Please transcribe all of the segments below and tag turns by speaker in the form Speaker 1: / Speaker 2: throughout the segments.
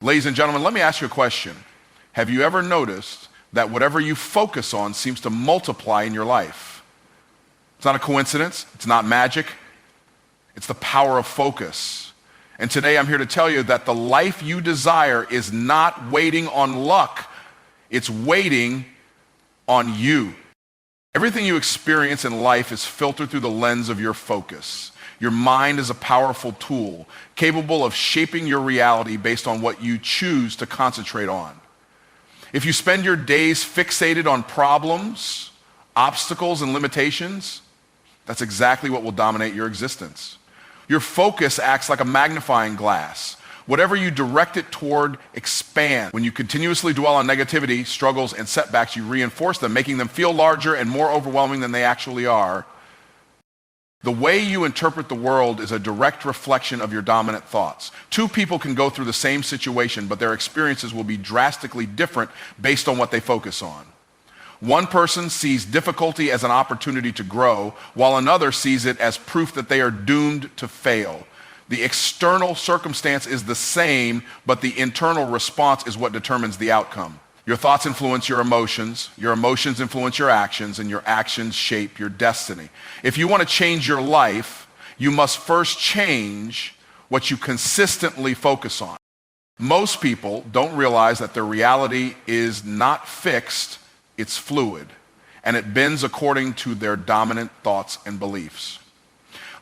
Speaker 1: Ladies and gentlemen, let me ask you a question. Have you ever noticed that whatever you focus on seems to multiply in your life? It's not a coincidence. It's not magic. It's the power of focus. And today I'm here to tell you that the life you desire is not waiting on luck. It's waiting on you. Everything you experience in life is filtered through the lens of your focus. Your mind is a powerful tool, capable of shaping your reality based on what you choose to concentrate on. If you spend your days fixated on problems, obstacles, and limitations, that's exactly what will dominate your existence. Your focus acts like a magnifying glass. Whatever you direct it toward expands. When you continuously dwell on negativity, struggles, and setbacks, you reinforce them, making them feel larger and more overwhelming than they actually are. The way you interpret the world is a direct reflection of your dominant thoughts. Two people can go through the same situation, but their experiences will be drastically different based on what they focus on. One person sees difficulty as an opportunity to grow, while another sees it as proof that they are doomed to fail. The external circumstance is the same, but the internal response is what determines the outcome. Your thoughts influence your emotions influence your actions, and your actions shape your destiny. If you want to change your life, you must first change what you consistently focus on. Most people don't realize that their reality is not fixed, it's fluid, and it bends according to their dominant thoughts and beliefs.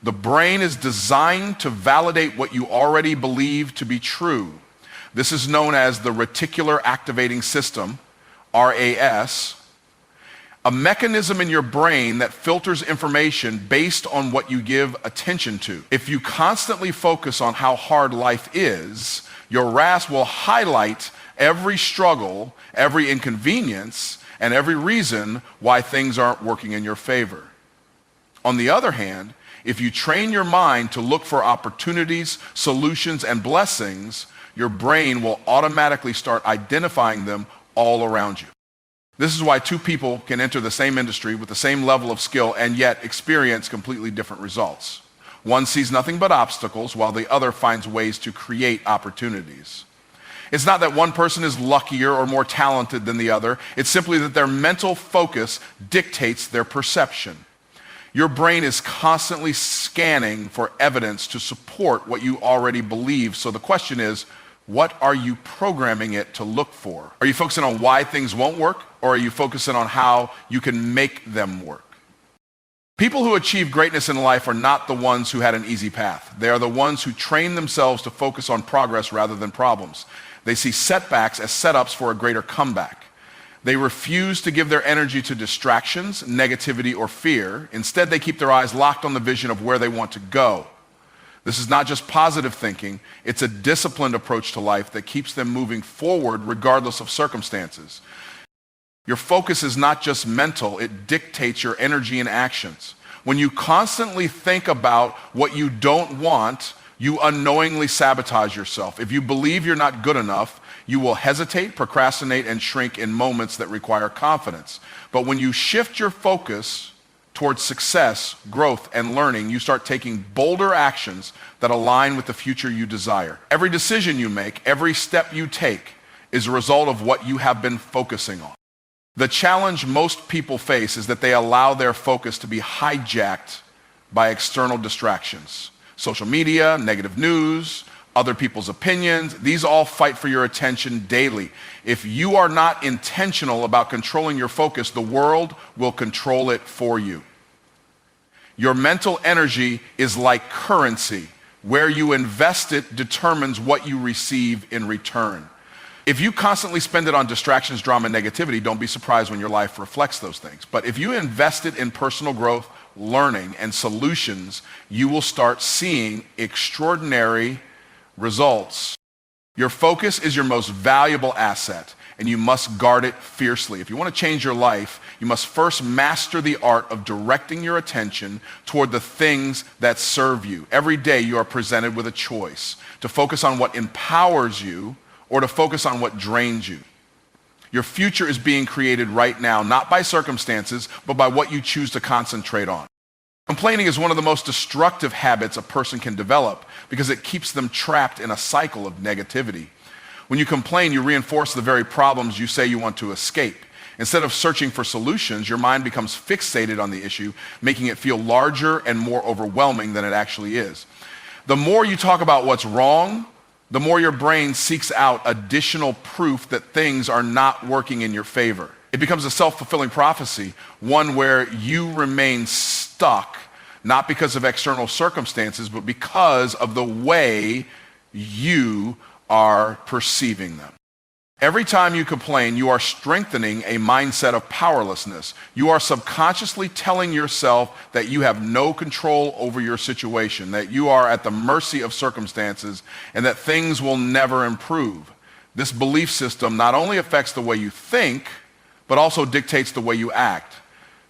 Speaker 1: The brain is designed to validate what you already believe to be true. This is known as the reticular activating system, RAS, a mechanism in your brain that filters information based on what you give attention to. If you constantly focus on how hard life is, your RAS will highlight every struggle, every inconvenience, and every reason why things aren't working in your favor. On the other hand, if you train your mind to look for opportunities, solutions, and blessings, your brain will automatically start identifying them all around you. This is why two people can enter the same industry with the same level of skill and yet experience completely different results. One sees nothing but obstacles, while the other finds ways to create opportunities. It's not that one person is luckier or more talented than the other. It's simply that their mental focus dictates their perception. Your brain is constantly scanning for evidence to support what you already believe. So the question is, what are you programming it to look for? Are you focusing on why things won't work, or are you focusing on how you can make them work? People who achieve greatness in life are not the ones who had an easy path. They are the ones who train themselves to focus on progress rather than problems. They see setbacks as setups for a greater comeback. They refuse to give their energy to distractions, negativity, or fear. Instead, they keep their eyes locked on the vision of where they want to go. This is not just positive thinking, it's a disciplined approach to life that keeps them moving forward regardless of circumstances. Your focus is not just mental, it dictates your energy and actions. When you constantly think about what you don't want, you unknowingly sabotage yourself. If you believe you're not good enough, you will hesitate, procrastinate, and shrink in moments that require confidence. But when you shift your focus towards success, growth, and learning, you start taking bolder actions that align with the future you desire. Every decision you make, every step you take, is a result of what you have been focusing on. The challenge most people face is that they allow their focus to be hijacked by external distractions. Social media, negative news, other people's opinions, these all fight for your attention daily. If you are not intentional about controlling your focus, the world will control it for you. Your mental energy is like currency. Where you invest it determines what you receive in return. If you constantly spend it on distractions, drama, and negativity, don't be surprised when your life reflects those things. But if you invest it in personal growth, learning, and solutions, you will start seeing extraordinary results. Your focus is your most valuable asset, and you must guard it fiercely. If you want to change your life, you must first master the art of directing your attention toward the things that serve you. Every day you are presented with a choice to focus on what empowers you or to focus on what drains you. Your future is being created right now, not by circumstances, but by what you choose to concentrate on. Complaining is one of the most destructive habits a person can develop because it keeps them trapped in a cycle of negativity. When you complain, you reinforce the very problems you say you want to escape. Instead of searching for solutions, your mind becomes fixated on the issue, making it feel larger and more overwhelming than it actually is. The more you talk about what's wrong, the more your brain seeks out additional proof that things are not working in your favor. It becomes a self-fulfilling prophecy, one where you remain stuck, not because of external circumstances, but because of the way you are perceiving them. Every time you complain, you are strengthening a mindset of powerlessness. You are subconsciously telling yourself that you have no control over your situation, that you are at the mercy of circumstances, and that things will never improve. This belief system not only affects the way you think, but also dictates the way you act.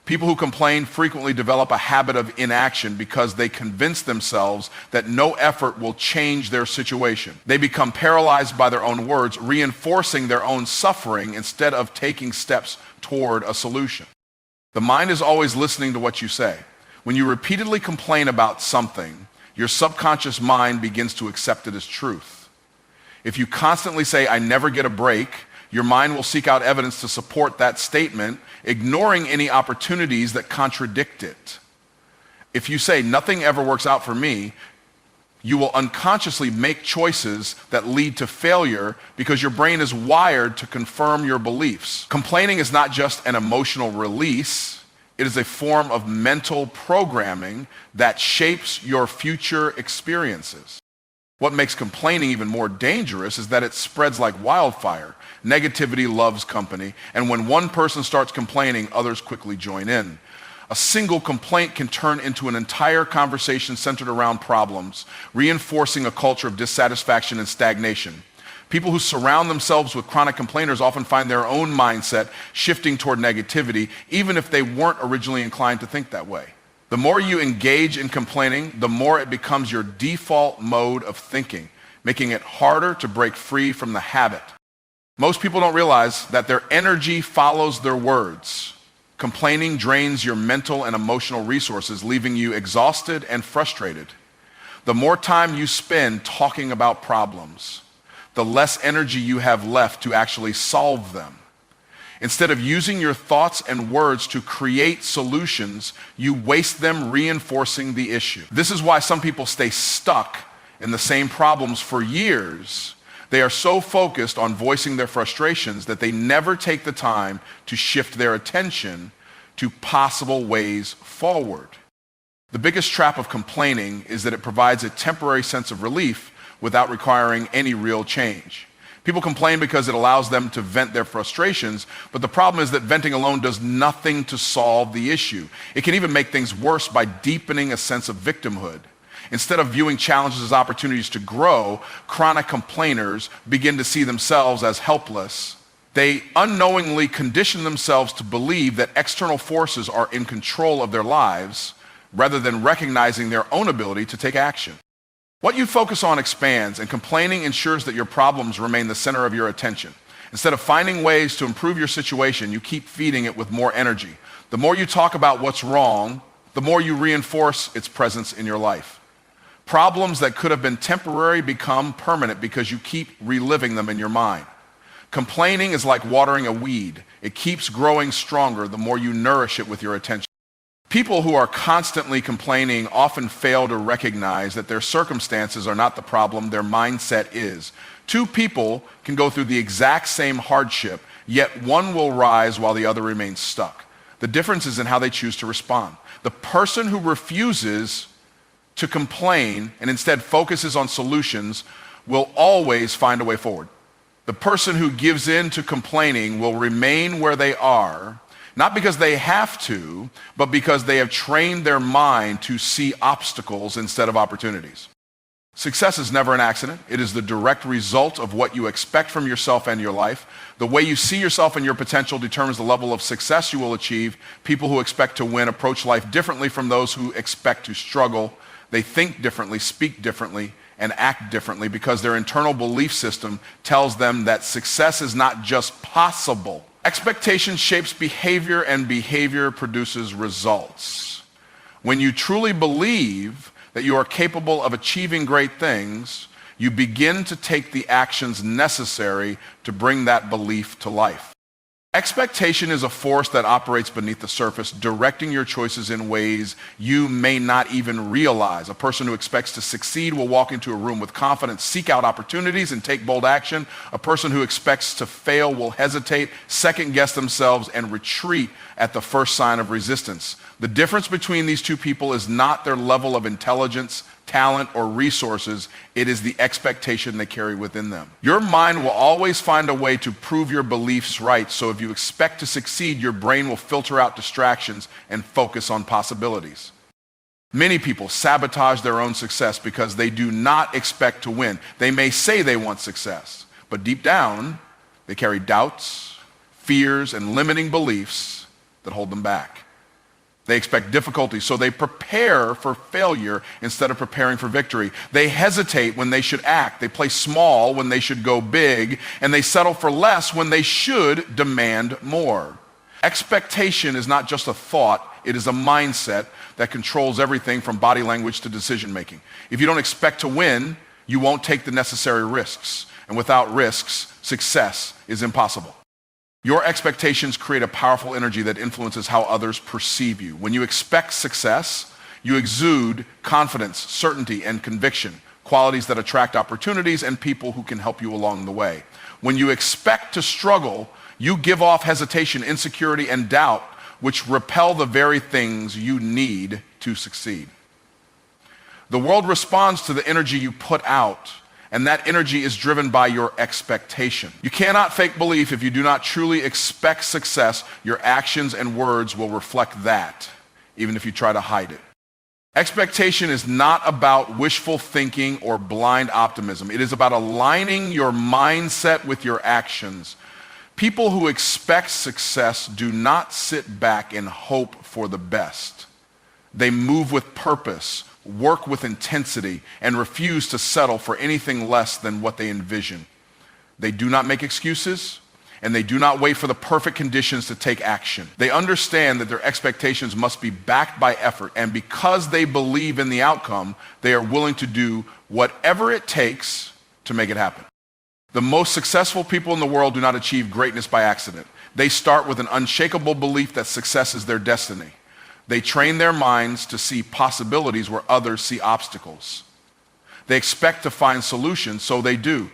Speaker 1: People who complain frequently develop a habit of inaction because they convince themselves that no effort will change their situation. They become paralyzed by their own words, reinforcing their own suffering instead of taking steps toward a solution. The mind is always listening to what you say. When you repeatedly complain about something, your subconscious mind begins to accept it as truth. If you constantly say, "I never get a break," your mind will seek out evidence to support that statement, ignoring any opportunities that contradict it. If you say, "Nothing ever works out for me," you will unconsciously make choices that lead to failure because your brain is wired to confirm your beliefs. Complaining is not just an emotional release, it is a form of mental programming that shapes your future experiences. What makes complaining even more dangerous is that it spreads like wildfire. Negativity loves company, and when one person starts complaining, others quickly join in. A single complaint can turn into an entire conversation centered around problems, reinforcing a culture of dissatisfaction and stagnation. People who surround themselves with chronic complainers often find their own mindset shifting toward negativity, even if they weren't originally inclined to think that way. The more you engage in complaining, the more it becomes your default mode of thinking, making it harder to break free from the habit. Most people don't realize that their energy follows their words. Complaining drains your mental and emotional resources, leaving you exhausted and frustrated. The more time you spend talking about problems, the less energy you have left to actually solve them. Instead of using your thoughts and words to create solutions, you waste them reinforcing the issue. This is why some people stay stuck in the same problems for years. They are so focused on voicing their frustrations that they never take the time to shift their attention to possible ways forward. The biggest trap of complaining is that it provides a temporary sense of relief without requiring any real change. People complain because it allows them to vent their frustrations, but the problem is that venting alone does nothing to solve the issue. It can even make things worse by deepening a sense of victimhood. Instead of viewing challenges as opportunities to grow, chronic complainers begin to see themselves as helpless. They unknowingly condition themselves to believe that external forces are in control of their lives rather than recognizing their own ability to take action. What you focus on expands, and complaining ensures that your problems remain the center of your attention. Instead of finding ways to improve your situation, you keep feeding it with more energy. The more you talk about what's wrong, the more you reinforce its presence in your life. Problems that could have been temporary become permanent because you keep reliving them in your mind. Complaining is like watering a weed. It keeps growing stronger the more you nourish it with your attention. People who are constantly complaining often fail to recognize that their circumstances are not the problem, their mindset is. Two people can go through the exact same hardship, yet one will rise while the other remains stuck. The difference is in how they choose to respond. The person who refuses to complain and instead focuses on solutions will always find a way forward. The person who gives in to complaining will remain where they are, not because they have to, but because they have trained their mind to see obstacles instead of opportunities. Success is never an accident. It is the direct result of what you expect from yourself and your life. The way you see yourself and your potential determines the level of success you will achieve. People who expect to win approach life differently from those who expect to struggle. They think differently, speak differently, and act differently because their internal belief system tells them that success is not just possible. Expectation shapes behavior, and behavior produces results. When you truly believe that you are capable of achieving great things, you begin to take the actions necessary to bring that belief to life. Expectation is a force that operates beneath the surface, directing your choices in ways you may not even realize. A person who expects to succeed will walk into a room with confidence, seek out opportunities, and take bold action. A person who expects to fail will hesitate, second-guess themselves, and retreat at the first sign of resistance. The difference between these two people is not their level of intelligence, talent, or resources. It is the expectation they carry within them. Your mind will always find a way to prove your beliefs right, so if you expect to succeed, your brain will filter out distractions and focus on possibilities. Many people sabotage their own success because they do not expect to win. They may say they want success, but deep down, they carry doubts, fears, and limiting beliefs that hold them back. They expect difficulty, so they prepare for failure instead of preparing for victory. They hesitate when they should act. They play small when they should go big, and they settle for less when they should demand more. Expectation is not just a thought, it is a mindset that controls everything from body language to decision making. If you don't expect to win, you won't take the necessary risks. And without risks, success is impossible. Your expectations create a powerful energy that influences how others perceive you. When you expect success, you exude confidence, certainty, and conviction, qualities that attract opportunities and people who can help you along the way. When you expect to struggle, you give off hesitation, insecurity, and doubt, which repel the very things you need to succeed. The world responds to the energy you put out, and that energy is driven by your expectation. You cannot fake belief. If you do not truly expect success, your actions and words will reflect that, even if you try to hide it. Expectation is not about wishful thinking or blind optimism. It is about aligning your mindset with your actions. People who expect success do not sit back and hope for the best. They move with purpose, work with intensity, and refuse to settle for anything less than what they envision. They do not make excuses, and they do not wait for the perfect conditions to take action. They understand that their expectations must be backed by effort, and because they believe in the outcome, they are willing to do whatever it takes to make it happen. The most successful people in the world do not achieve greatness by accident. They start with an unshakable belief that success is their destiny. They train their minds to see possibilities where others see obstacles. They expect to find solutions, so they do.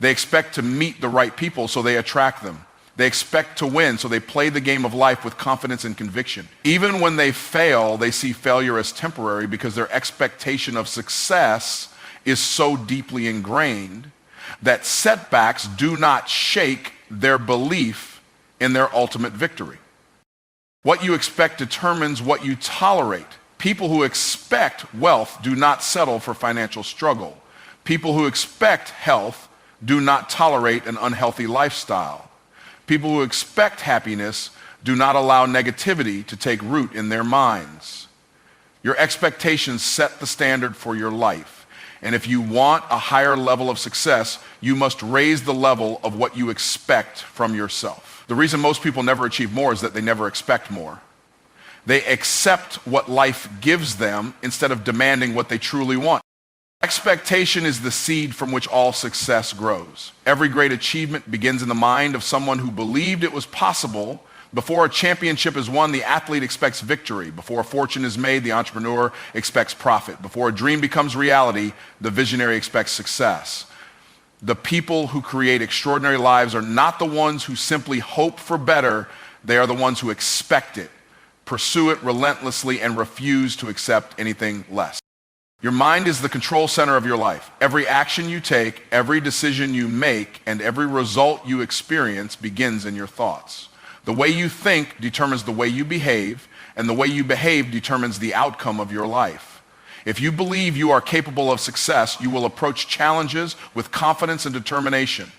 Speaker 1: They expect to meet the right people, so they attract them. They expect to win, so they play the game of life with confidence and conviction. Even when they fail, they see failure as temporary because their expectation of success is so deeply ingrained that setbacks do not shake their belief in their ultimate victory. What you expect determines what you tolerate. People who expect wealth do not settle for financial struggle. People who expect health do not tolerate an unhealthy lifestyle. People who expect happiness do not allow negativity to take root in their minds. Your expectations set the standard for your life. And if you want a higher level of success, you must raise the level of what you expect from yourself. The reason most people never achieve more is that they never expect more. They accept what life gives them instead of demanding what they truly want. Expectation is the seed from which all success grows. Every great achievement begins in the mind of someone who believed it was possible. Before a championship is won, the athlete expects victory. Before a fortune is made, the entrepreneur expects profit. Before a dream becomes reality, the visionary expects success. The people who create extraordinary lives are not the ones who simply hope for better. They are the ones who expect it, pursue it relentlessly, and refuse to accept anything less. Your mind is the control center of your life. Every action you take, every decision you make, and every result you experience begins in your thoughts. The way you think determines the way you behave, and the way you behave determines the outcome of your life. If you believe you are capable of success, you will approach challenges with confidence and determination.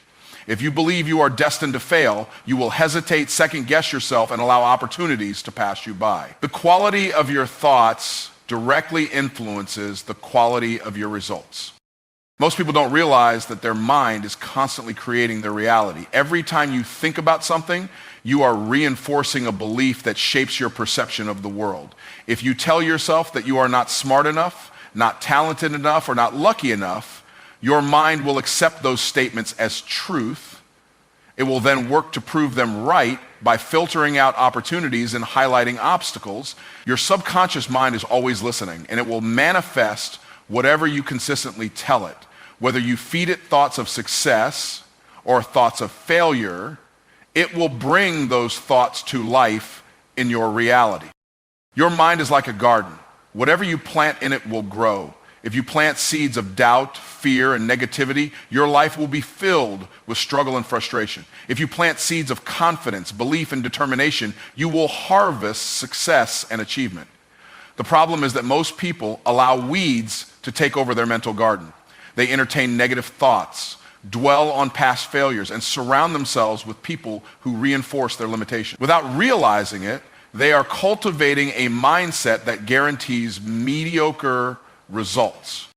Speaker 1: If you believe you are destined to fail, you will hesitate, second-guess yourself, and allow opportunities to pass you by. The quality of your thoughts directly influences the quality of your results. Most people don't realize that their mind is constantly creating their reality. Every time you think about something, you are reinforcing a belief that shapes your perception of the world. If you tell yourself that you are not smart enough, not talented enough, or not lucky enough, Your mind will accept those statements as truth. It will then work to prove them right by filtering out opportunities and highlighting obstacles. Your subconscious mind is always listening, and it will manifest whatever you consistently tell it. Whether you feed it thoughts of success or thoughts of failure, it will bring those thoughts to life in your reality. Your mind is like a garden. Whatever you plant in it will grow. If you plant seeds of doubt, fear, and negativity, your life will be filled with struggle and frustration. If you plant seeds of confidence, belief, and determination, you will harvest success and achievement. The problem is that most people allow weeds to take over their mental garden. They entertain negative thoughts, dwell on past failures, and surround themselves with people who reinforce their limitations. Without realizing it, they are cultivating a mindset that guarantees mediocre results.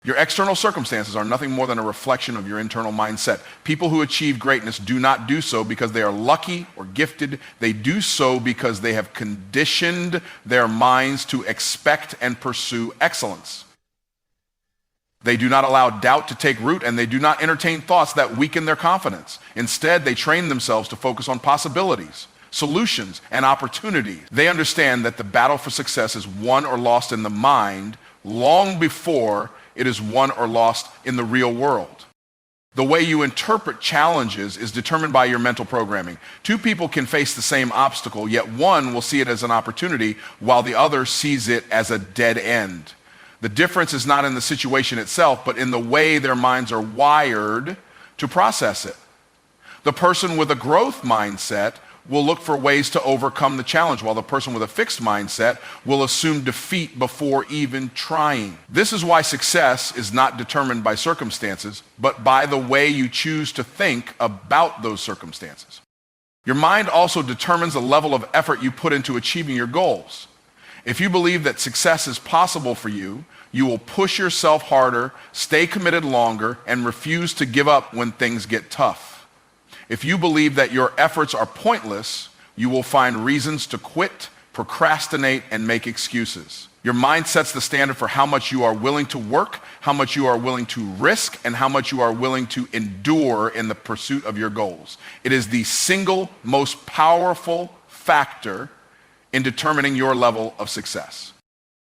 Speaker 1: Your external circumstances are nothing more than a reflection of your internal mindset. People who achieve greatness do not do so because they are lucky or gifted. They do so because they have conditioned their minds to expect and pursue excellence. They do not allow doubt to take root, and they do not entertain thoughts that weaken their confidence. Instead, they train themselves to focus on possibilities, solutions, and opportunities. They understand that the battle for success is won or lost in the mind long before it is won or lost in the real world. The way you interpret challenges is determined by your mental programming. Two people can face the same obstacle, yet one will see it as an opportunity while the other sees it as a dead end. The difference is not in the situation itself, but in the way their minds are wired to process it. The person with a growth mindset will look for ways to overcome the challenge, while the person with a fixed mindset will assume defeat before even trying. This is why success is not determined by circumstances, but by the way you choose to think about those circumstances. Your mind also determines the level of effort you put into achieving your goals. If you believe that success is possible for you, you will push yourself harder, stay committed longer, and refuse to give up when things get tough. If you believe that your efforts are pointless, you will find reasons to quit, procrastinate, and make excuses. Your mind sets the standard for how much you are willing to work, how much you are willing to risk, and how much you are willing to endure in the pursuit of your goals. It is the single most powerful factor in determining your level of success.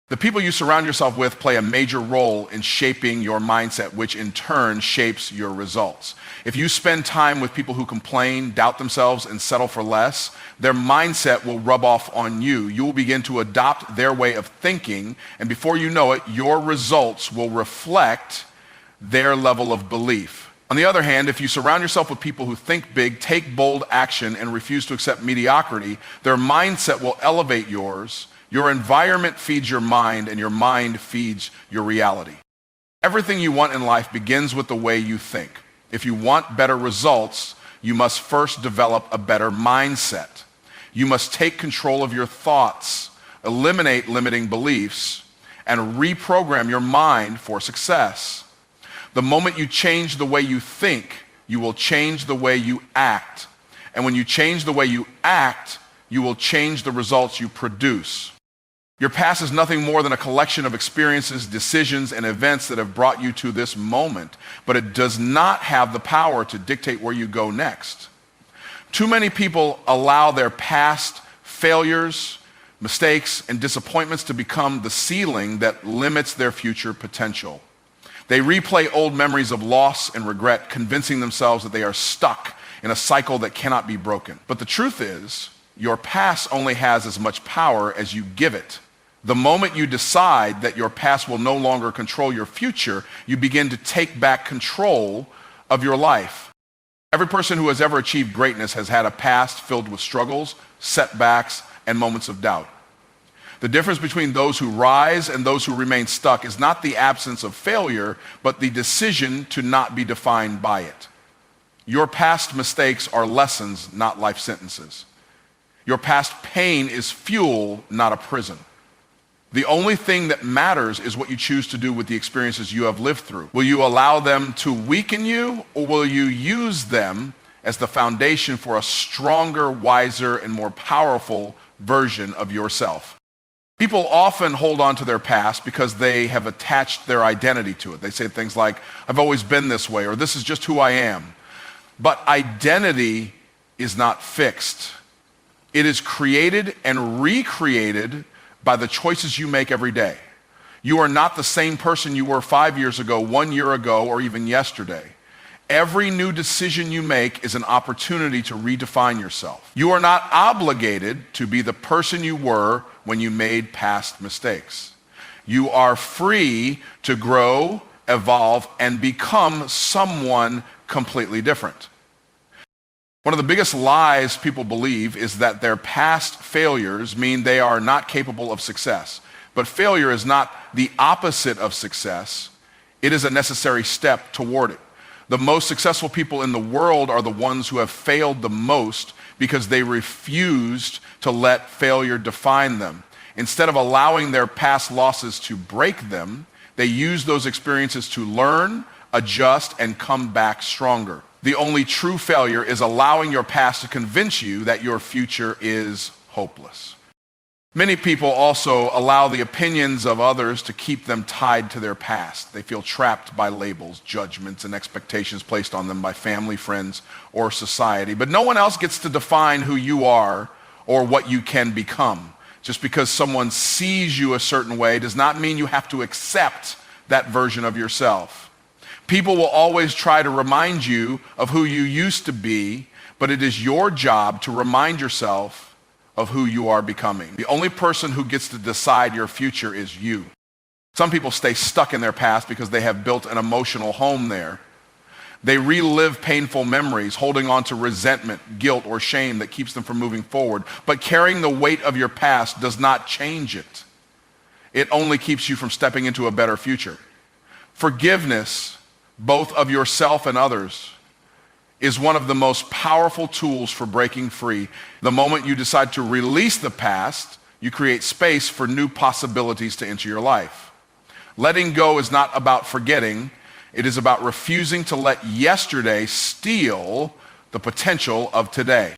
Speaker 1: The people you surround yourself with play a major role in shaping your mindset, which in turn shapes your results. If you spend time with people who complain, doubt themselves, and settle for less, their mindset will rub off on you. You will begin to adopt their way of thinking, and before you know it, your results will reflect their level of belief. On the other hand, if you surround yourself with people who think big, take bold action, and refuse to accept mediocrity, their mindset will elevate yours. Your environment feeds your mind, and your mind feeds your reality. Everything you want in life begins with the way you think. If you want better results, you must first develop a better mindset. You must take control of your thoughts, eliminate limiting beliefs, and reprogram your mind for success. The moment you change the way you think, you will change the way you act. And when you change the way you act, you will change the results you produce. Your past is nothing more than a collection of experiences, decisions, and events that have brought you to this moment, but it does not have the power to dictate where you go next. Too many people allow their past failures, mistakes, and disappointments to become the ceiling that limits their future potential. They replay old memories of loss and regret, convincing themselves that they are stuck in a cycle that cannot be broken. But the truth is, your past only has as much power as you give it. The moment you decide that your past will no longer control your future, you begin to take back control of your life. Every person who has ever achieved greatness has had a past filled with struggles, setbacks, and moments of doubt. The difference between those who rise and those who remain stuck is not the absence of failure, but the decision to not be defined by it. Your past mistakes are lessons, not life sentences. Your past pain is fuel, not a prison. The only thing that matters is what you choose to do with the experiences you have lived through. Will you allow them to weaken you, or will you use them as the foundation for a stronger, wiser, and more powerful version of yourself? People often hold on to their past because they have attached their identity to it. They say things like, I've always been this way, or this is just who I am. But identity is not fixed. It is created and recreated by the choices you make every day. You are not the same person you were 5 years ago, 1 year ago, or even yesterday. Every new decision you make is an opportunity to redefine yourself. You are not obligated to be the person you were when you made past mistakes. You are free to grow, evolve, and become someone completely different. One of the biggest lies people believe is that their past failures mean they are not capable of success. But failure is not the opposite of success. It is a necessary step toward it. The most successful people in the world are the ones who have failed the most because they refused to let failure define them. Instead of allowing their past losses to break them, they use those experiences to learn, adjust, and come back stronger. The only true failure is allowing your past to convince you that your future is hopeless. Many people also allow the opinions of others to keep them tied to their past. They feel trapped by labels, judgments, and expectations placed on them by family, friends, or society. But no one else gets to define who you are or what you can become. Just because someone sees you a certain way does not mean you have to accept that version of yourself. People will always try to remind you of who you used to be, but it is your job to remind yourself of who you are becoming. The only person who gets to decide your future is you. Some people stay stuck in their past because they have built an emotional home there. They relive painful memories, holding on to resentment, guilt, or shame that keeps them from moving forward. But carrying the weight of your past does not change it. It only keeps you from stepping into a better future. Forgiveness, both of yourself and others, is one of the most powerful tools for breaking free. The moment you decide to release the past, you create space for new possibilities to enter your life. Letting go is not about forgetting. It is about refusing to let yesterday steal the potential of today.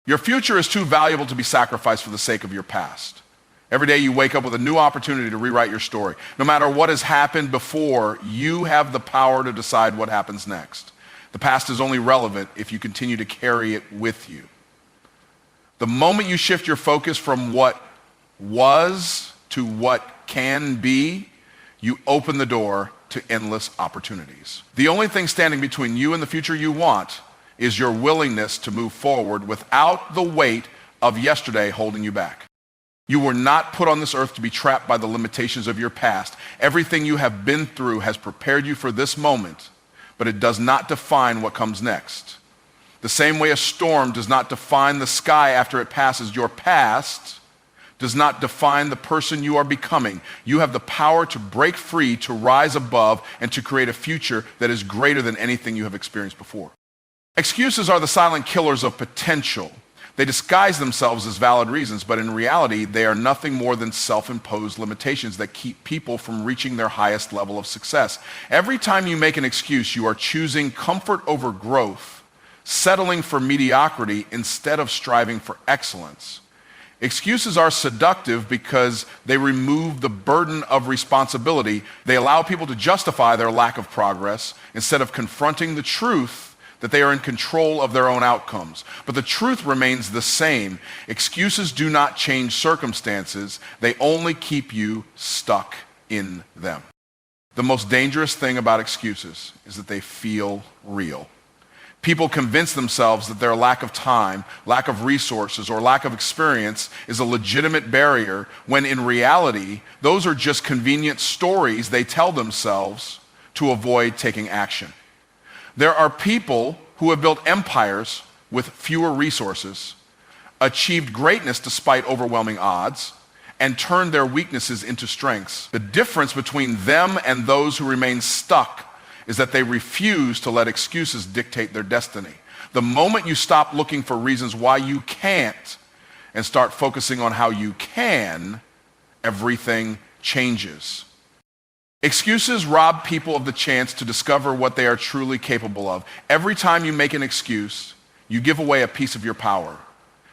Speaker 1: Your future is too valuable to be sacrificed for the sake of your past. Every day you wake up with a new opportunity to rewrite your story. No matter what has happened before, you have the power to decide what happens next. The past is only relevant if you continue to carry it with you. The moment you shift your focus from what was to what can be, you open the door to endless opportunities. The only thing standing between you and the future you want is your willingness to move forward without the weight of yesterday holding you back. You were not put on this earth to be trapped by the limitations of your past. Everything you have been through has prepared you for this moment, but it does not define what comes next. The same way a storm does not define the sky after it passes, your past does not define the person you are becoming. You have the power to break free, to rise above, and to create a future that is greater than anything you have experienced before. Excuses are the silent killers of potential. They disguise themselves as valid reasons, but in reality, they are nothing more than self-imposed limitations that keep people from reaching their highest level of success. Every time you make an excuse, you are choosing comfort over growth, settling for mediocrity instead of striving for excellence. Excuses are seductive because they remove the burden of responsibility. They allow people to justify their lack of progress instead of confronting the truth that they are in control of their own outcomes. But the truth remains the same. Excuses do not change circumstances. They only keep you stuck in them. The most dangerous thing about excuses is that they feel real. People convince themselves that their lack of time, lack of resources, or lack of experience is a legitimate barrier, when in reality, those are just convenient stories they tell themselves to avoid taking action. There are people who have built empires with fewer resources, achieved greatness despite overwhelming odds, and turned their weaknesses into strengths. The difference between them and those who remain stuck is that they refuse to let excuses dictate their destiny. The moment you stop looking for reasons why you can't and start focusing on how you can, everything changes. Excuses rob people of the chance to discover what they are truly capable of. Every time you make an excuse, you give away a piece of your power.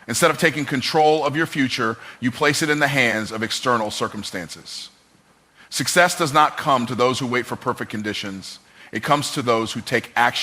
Speaker 1: Instead of taking control of your future, you place it in the hands of external circumstances. Success does not come to those who wait for perfect conditions. It comes to those who take action